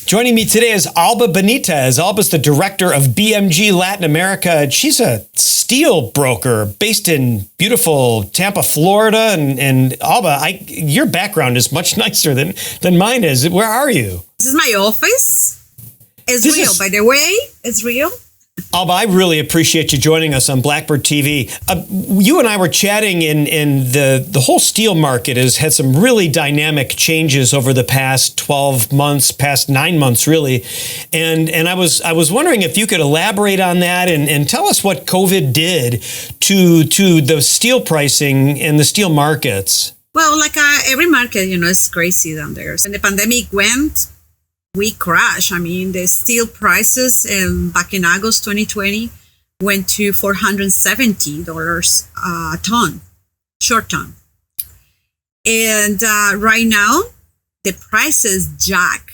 Joining me today is Alba Benitez. Alba's the director of BMG Latin America. She's a steel broker based in beautiful Tampa, Florida. And Alba, your background is much nicer than mine is. Where are you? This is my office. It's real, by the way. It's real. Alba, I really appreciate you joining us on Blackbird TV. You and I were chatting, and the whole steel market has had some really dynamic changes over the past 12 months, past 9 months, really. And I was wondering if you could elaborate on that and tell us what COVID did to the steel pricing and the steel markets. Well, like every market, it's crazy down there. When the pandemic went, we crashed. I mean, the steel prices back in August 2020 went to $470 a ton, short ton. And right now, the prices jack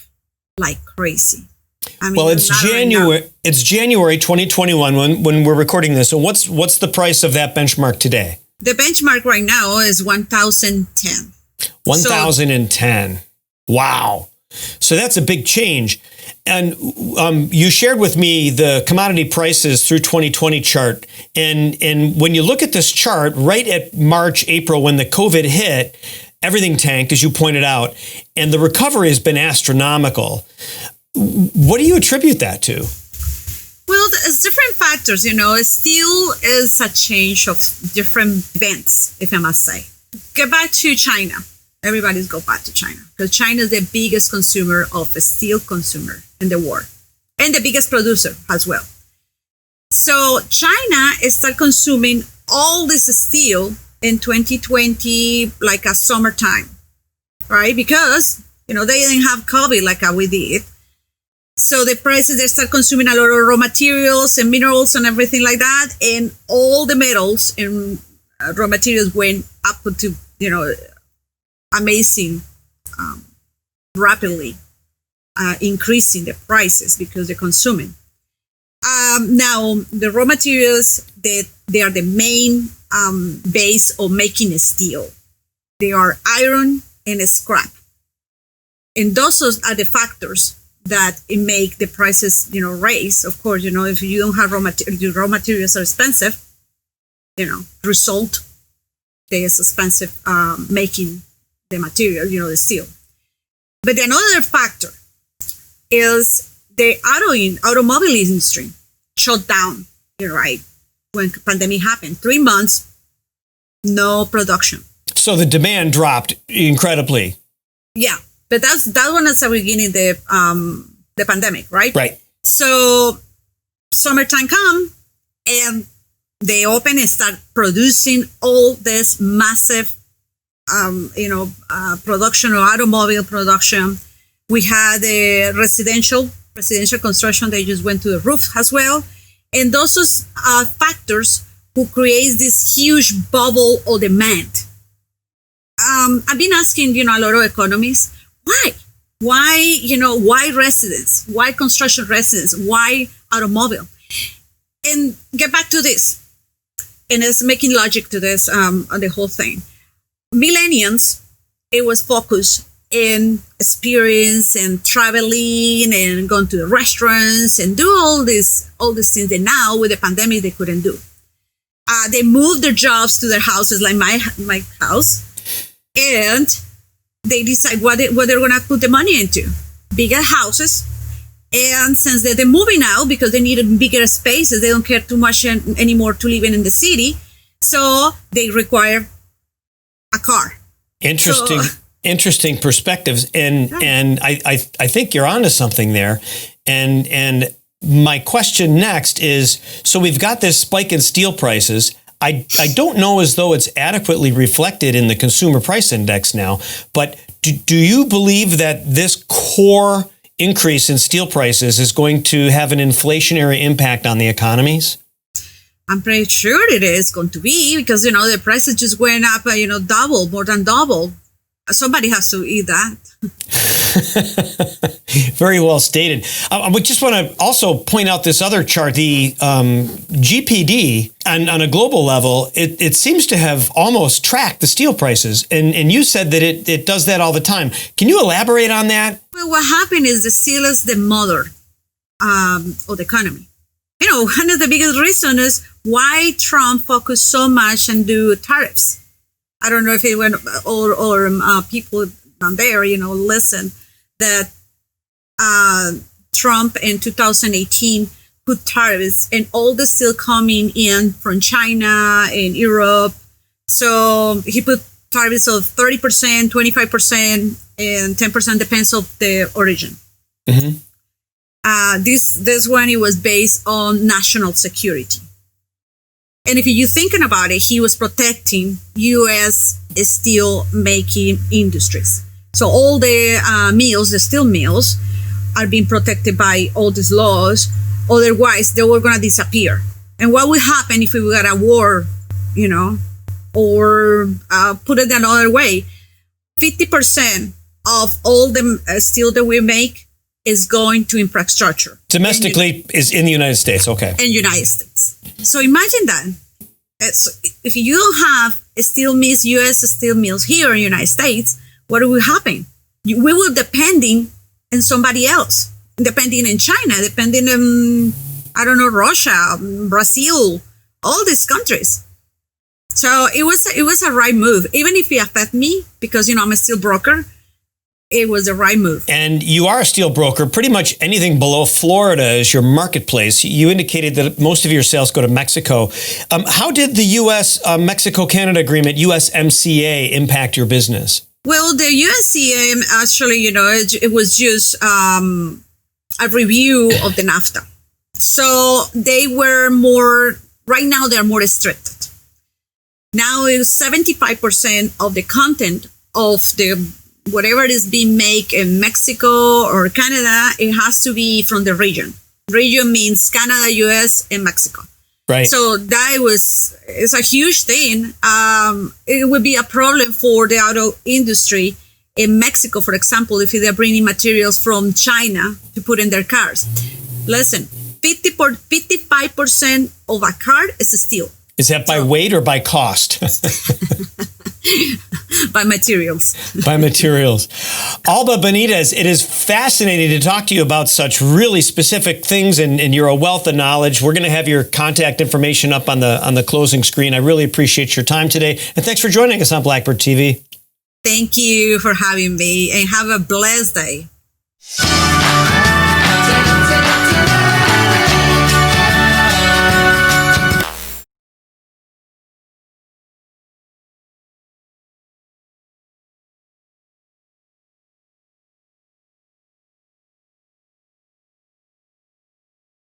like crazy. I mean, well, it's January. Right, it's January 2021 when we're recording this. So what's the price of that benchmark today? The benchmark right now is 1,010. 1,010. Wow. So that's a big change. And you shared with me the commodity prices through 2020 chart. And when you look at this chart, right at March, April, when the COVID hit, everything tanked, as you pointed out, and the recovery has been astronomical. What do you attribute that to? Well, it's different factors. Steel is a change of different events, if I must say. Get back to China. Everybody's go back to China because China is the biggest consumer of a steel consumer in the world and the biggest producer as well. So China started consuming all this steel in 2020, like a summertime, right? Because, they didn't have COVID like we did. So the prices, they start consuming a lot of raw materials and minerals and everything like that. And all the metals and raw materials went up to, amazing, rapidly increasing the prices because they're consuming. Now, the raw materials, they are the main base of making steel. They are iron and scrap. And those are the factors that make the prices, raise. Of course, if you don't have raw materials are expensive, result, they is expensive making the material, the steel. But another factor is the automobile industry shut down, right? When pandemic happened, 3 months, no production. So the demand dropped incredibly. Yeah, but that one is the beginning of the pandemic, right? Right. So summertime come and they open and start producing all this massive production or automobile production. We had a residential construction. They just went to the roof as well. And those are factors who create this huge bubble of demand. I've been asking, a lot of economists, why? Why residents? Why construction residents? Why automobile? And get back to this. And it's making logic to this, on the whole thing. Millennials, it was focused in experience and traveling and going to the restaurants and do all these things that now with the pandemic they couldn't do. They moved their jobs to their houses, like my house, and they decide what they're going to put the money into. Bigger houses. And since they're moving out because they need bigger spaces, they don't care too much anymore to live in the city. So they require a car. Interesting perspectives. And I think you're onto something there. And my question next is, so we've got this spike in steel prices. I don't know as though it's adequately reflected in the consumer price index now, but do you believe that this core increase in steel prices is going to have an inflationary impact on the economies? I'm pretty sure it is going to be because, the prices just went up, more than double Somebody has to eat that. Very well stated. I would just want to also point out this other chart, the GPD on a global level. It seems to have almost tracked the steel prices, and you said that it does that all the time. Can you elaborate on that? Well, what happened is the steel is the mother of the economy. You know, one of the biggest reasons is why Trump focused so much on do tariffs. I don't know if it went or people down there, listen, that Trump in 2018 put tariffs and all the steel coming in from China and Europe. So he put tariffs of 30%, 25%, and 10% depends on the origin. Mm-hmm. This one, it was based on national security. And if you're thinking about it, he was protecting U.S. steel making industries. So all the mills, the steel mills, are being protected by all these laws. Otherwise, they were going to disappear. And what would happen if we got a war, or put it another way, 50% of all the steel that we make is going to infrastructure. Domestically is in the United States, okay. In United States. So imagine that. If you don't have steel mills, U.S. steel mills here in the United States, what will happen? We will depending on somebody else, depending in China, depending on, Russia, Brazil, all these countries. So it was a right move. Even if it affected me, because, I'm a steel broker, it was the right move. And you are a steel broker. Pretty much anything below Florida is your marketplace. You indicated that most of your sales go to Mexico. How did the U.S.-Mexico-Canada agreement, USMCA, impact your business? Well, the USMCA, actually, it was just a review of the NAFTA. So they were right now they're more restricted. Now it's 75% of the content of the whatever is being made in Mexico or Canada, it has to be from the region. Region means Canada, US, and Mexico. Right. So it's a huge thing. It would be a problem for the auto industry in Mexico, for example, if they're bringing materials from China to put in their cars. Listen, 55% of a car is steel. Is that by weight or by cost? By materials. By materials. Alba Benitez, it is fascinating to talk to you about such really specific things, and you're a wealth of knowledge. We're going to have your contact information up on the closing screen. I really appreciate your time today, and thanks for joining us on Blackbird TV. Thank you for having me, and have a blessed day.